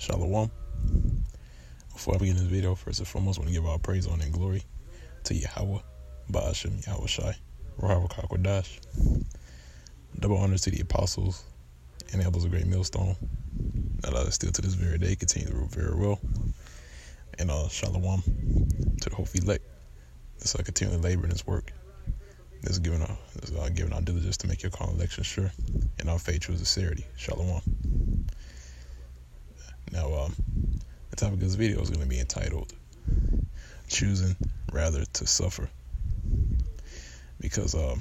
Shalom. Before I begin this video, first and foremost, I want to give all praise, honor, and glory to Yahweh, Ba'ashem, Yahweh Shai, Ruach HaKodesh. Double honors to the apostles and the elders of Great Millstone that still to this very day continue to rule very well. And shalom to the whole elect that's continually laboring this work. This is giving our diligence to make your call and election sure, and our faith true sincerity. Shalom. Now, the topic of this video is going to be entitled "Choosing Rather to Suffer," because us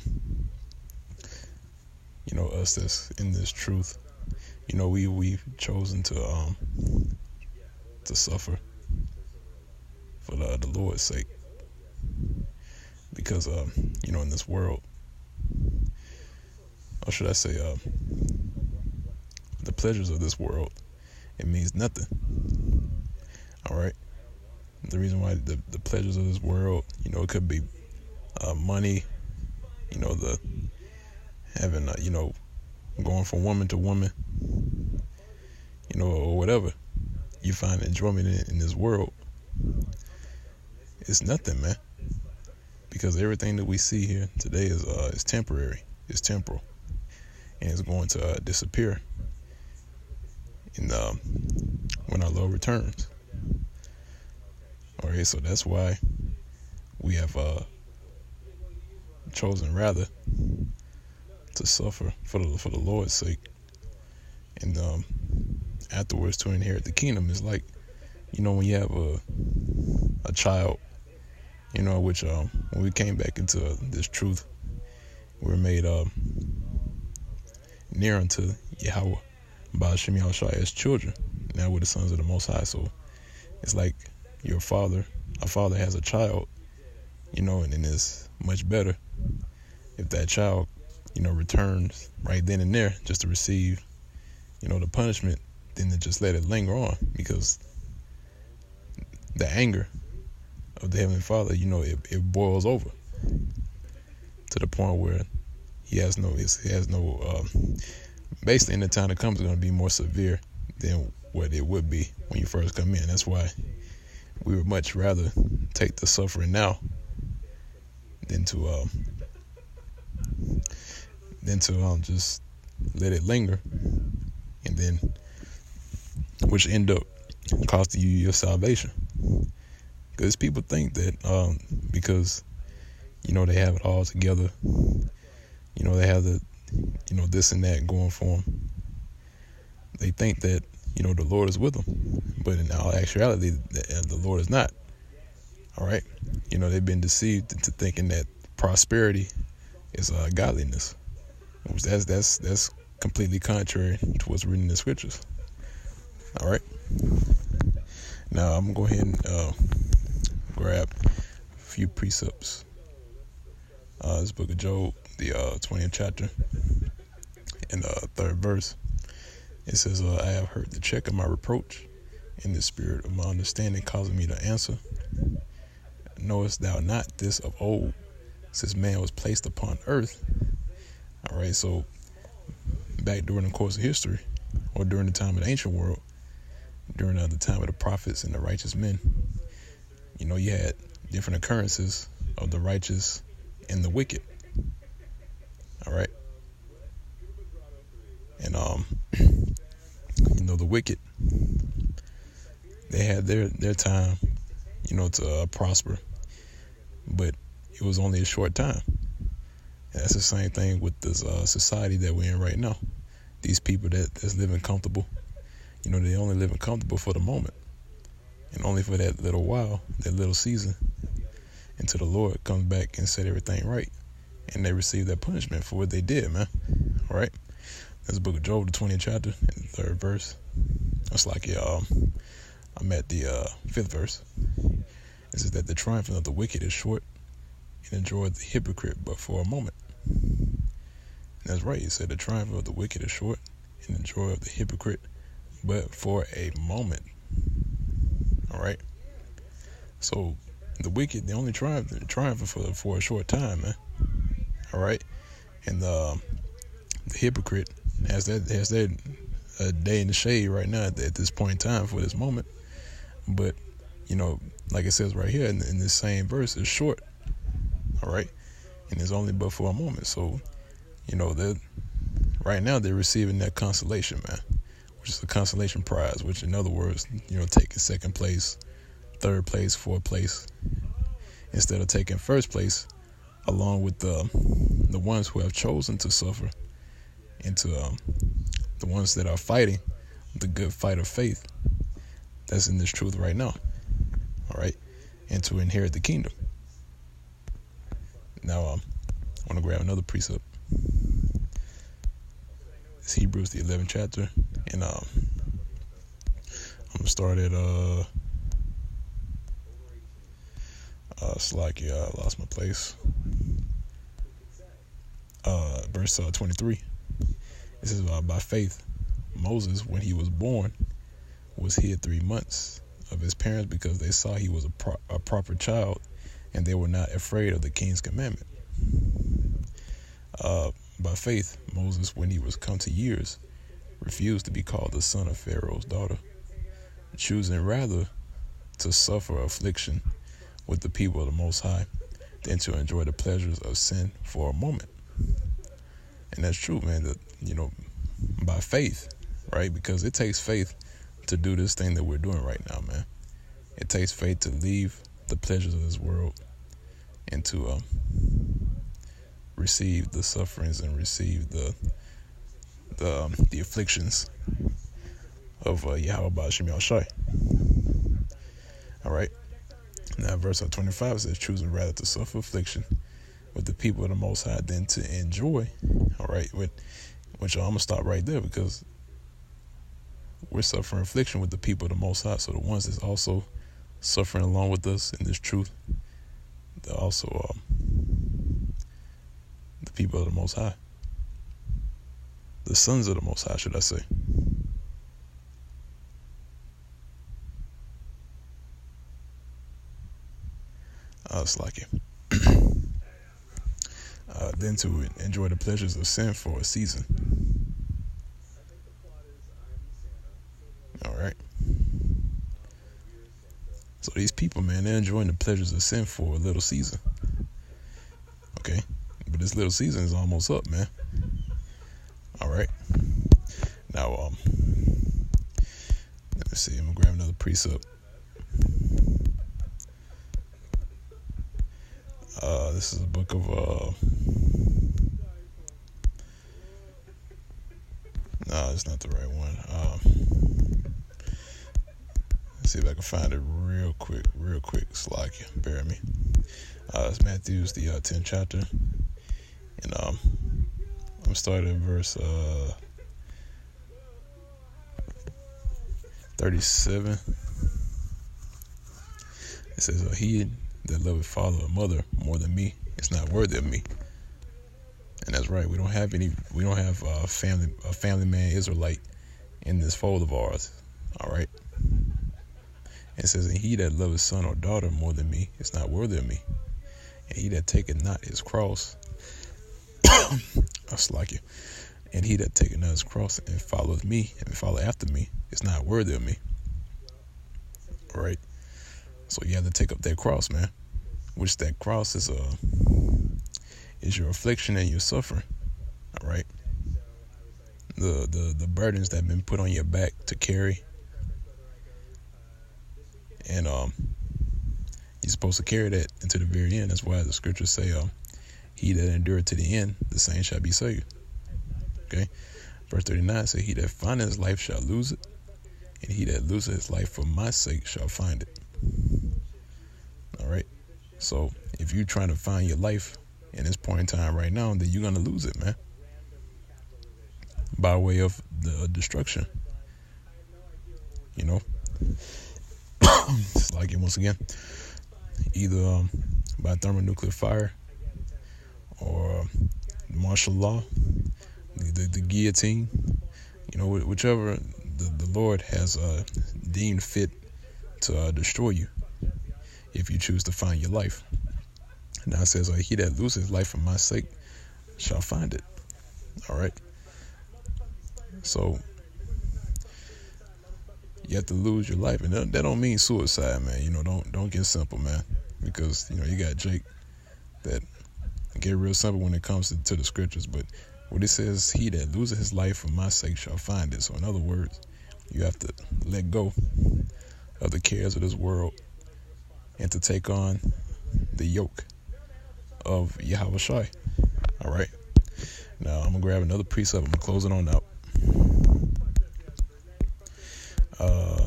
that's in this truth, we've chosen to suffer for the Lord's sake, because in this world, or should I say, the pleasures of this world, it means nothing. All right. The reason why the pleasures of this world, it could be money, the having, going from woman to woman, or whatever you find enjoyment in this world. It's nothing, man, because everything that we see here today is temporary, it's temporal, and it's going to disappear when our Lord returns. All right, so that's why we have chosen rather to suffer for the Lord's sake, and afterwards to inherit the kingdom. Is like, when you have a child, which when we came back into this truth, we were made near unto Yahweh, Ba'ashem Yahweh Shai, as children. Now we're the sons of the Most High. So it's like a father has a child, and it's much better if that child, returns right then and there just to receive, the punishment, than to just let it linger on, because the anger of the Heavenly Father, it boils over to the point where he has no, basically in the time to come, it's going to be more severe than what it would be when you first come in. That's why we would much rather take the suffering now than to just let it linger, and then which end up costing you your salvation. Because people think that because they have it all together, they have the this and that going for them, they think that the Lord is with them, but in all actuality the Lord is not. All right, they've been deceived into thinking that prosperity is godliness. That's completely contrary to what's written in the scriptures. All right, now I'm gonna go ahead and grab a few precepts. This book of Job, the 20th chapter, and the 3rd verse. It says, I have heard the check of my reproach, in the spirit of my understanding causing me to answer. Knowest thou not this of old, since man was placed upon earth? All right, so back during the course of history, or during the time of the ancient world, during the time of the prophets and the righteous men, you had different occurrences of the righteous and the wicked. All right. And the wicked, they had their time, to prosper, but it was only a short time. And that's the same thing with this society that we're in right now. These people that's living comfortable, they only living comfortable for the moment, and only for that little while, that little season, until the Lord comes back and set everything right, and they receive that punishment for what they did, man. All right. That's the book of Job, the 20th chapter, and the 3rd verse. It's like I'm at the 5th verse. It says that the triumph of the wicked is short, and enjoyed the hypocrite but for a moment. And that's right. It said the triumph of the wicked is short, and the joy of the hypocrite but for a moment. All right. So the wicked, they only triumph for a short time, man. All right. And the hypocrite has their a day in the shade right now at this point in time for this moment. But, like it says right here in this same verse, it's short. All right. And it's only but for a moment. So, right now they're receiving that consolation, man, which is a consolation prize, which in other words, taking second place, third place, fourth place, instead of taking first place along with the ones who have chosen to suffer, and to the ones that are fighting the good fight of faith that's in this truth right now. All right. And to inherit the kingdom. Now, I want to grab another precept. It's Hebrews, the 11th chapter. And I'm going to start at, Slacky, I lost my place. Verse 23. It says, by faith, Moses, when he was born, was hid 3 months of his parents because they saw he was a proper child, and they were not afraid of the king's commandment. By faith, Moses, when he was come to years, refused to be called the son of Pharaoh's daughter, choosing rather to suffer affliction with the people of the Most High than to enjoy the pleasures of sin for a moment. And that's true, man, that, by faith, right? Because it takes faith to do this thing that we're doing right now, man. It takes faith to leave the pleasures of this world and to receive the sufferings and receive the afflictions of Yahweh Shem Yahushai. All right. Now, verse 25 says, choosing rather to suffer affliction with the people of the Most High than to enjoy. All right. Which I'm going to stop right there, because we're suffering affliction with the people of the Most High. So the ones that's also suffering along with us in this truth, they're also the people of the Most High. The sons of the Most High, should I say. It's like it. Then to enjoy the pleasures of sin for a season. All right. So these people, man, they're enjoying the pleasures of sin for a little season. Okay. But this little season is almost up, man. All right. Now, let me see. I'm going to grab another precept. This is a book of, no, it's not the right one. Let's see if I can find it real quick. Slack, bear me. It's Matthew's, the 10th chapter. And I'm starting at verse 37. It says, he that loveth father or mother more than me is not worthy of me. And that's right. We don't have a family man Israelite in this fold of ours. All right. It says, and he that loveth son or daughter more than me is not worthy of me. And he that taketh not his cross, that's like it. And he that taketh not his cross and followeth me and follow after me is not worthy of me. All right. So you have to take up that cross, man. Which that cross is your affliction and your suffering. All right. The burdens that have been put on your back to carry. And you're supposed to carry that into the very end. That's why the scriptures say, he that endureth to the end, the same shall be saved. Okay. Verse 39 says, he that findeth his life shall lose it, and he that loseth his life for my sake shall find it. All right. So if you're trying to find your life in this point in time right now, then you're going to lose it, man. By way of the destruction. It's like it once again. Either by thermonuclear fire or martial law, the guillotine, whichever the Lord has deemed fit to destroy you if you choose to find your life. Now it says, he that loses his life for my sake shall find it. All right. So you have to lose your life, and that don't mean suicide, man. Don't get simple, man, because you got Jake that get real simple when it comes to the scriptures. But what it says, he that loses his life for my sake shall find it. So in other words, you have to let go of the cares of this world and to take on the yoke of Yahweh Shai. All right. Now I'm gonna grab another precept. I'm gonna close it on out.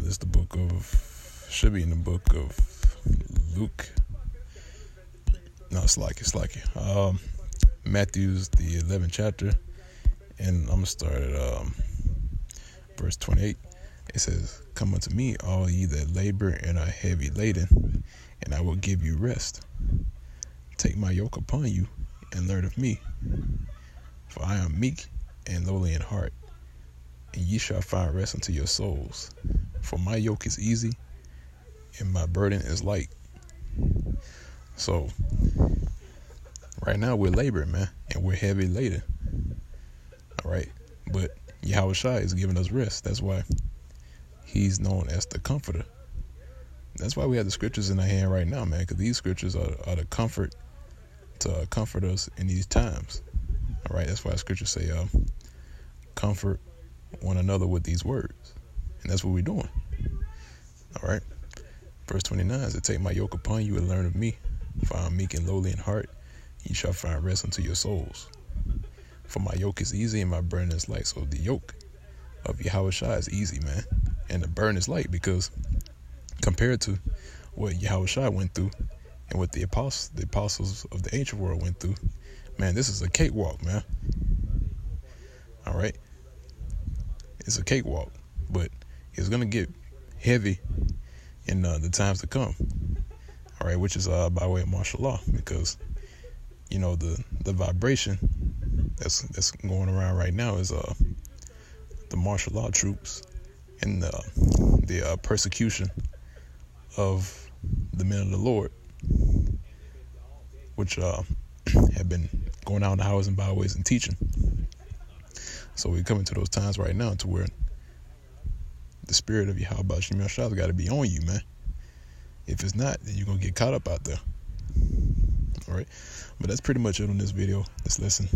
This is the book of, should be in the book of Luke. No, it's like Matthew's the 11th chapter, and I'm gonna start at verse 28. It says, "Come unto me, all ye that labor and are heavy laden, and I will give you rest. Take my yoke upon you, and learn of me, for I am meek and lowly in heart, and ye shall find rest unto your souls. For my yoke is easy, and my burden is light." So, right now we're laboring, man, and we're heavy laden. All right, but Yahweh Shai is giving us rest. That's why he's known as the Comforter. That's why we have the scriptures in our hand right now, man, because these scriptures are the comfort to comfort us in these times. All right, that's why the scriptures say, comfort one another with these words. And that's what we're doing. All right. Verse 29 says, "Take my yoke upon you and learn of me, for I am meek and lowly in heart. You shall find rest unto your souls. For my yoke is easy and my burden is light." So the yoke of Yahweh Shai is easy, man. And the burden is light, because compared to what Yahweh Shai went through and what the apostles of the ancient world went through, man, this is a cakewalk, man. All right. It's a cakewalk, but it's going to get heavy in the times to come. All right. Which is by way of martial law, because, the vibration that's going around right now is the martial law troops and the persecution of the men of the Lord, which have been going out in the highways and byways and teaching. So we're coming to those times right now to where the spirit of Yahweh Shem Yahshua has got to be on you, man. If it's not, then you're going to get caught up out there. All right. But that's pretty much it on this video, this lesson.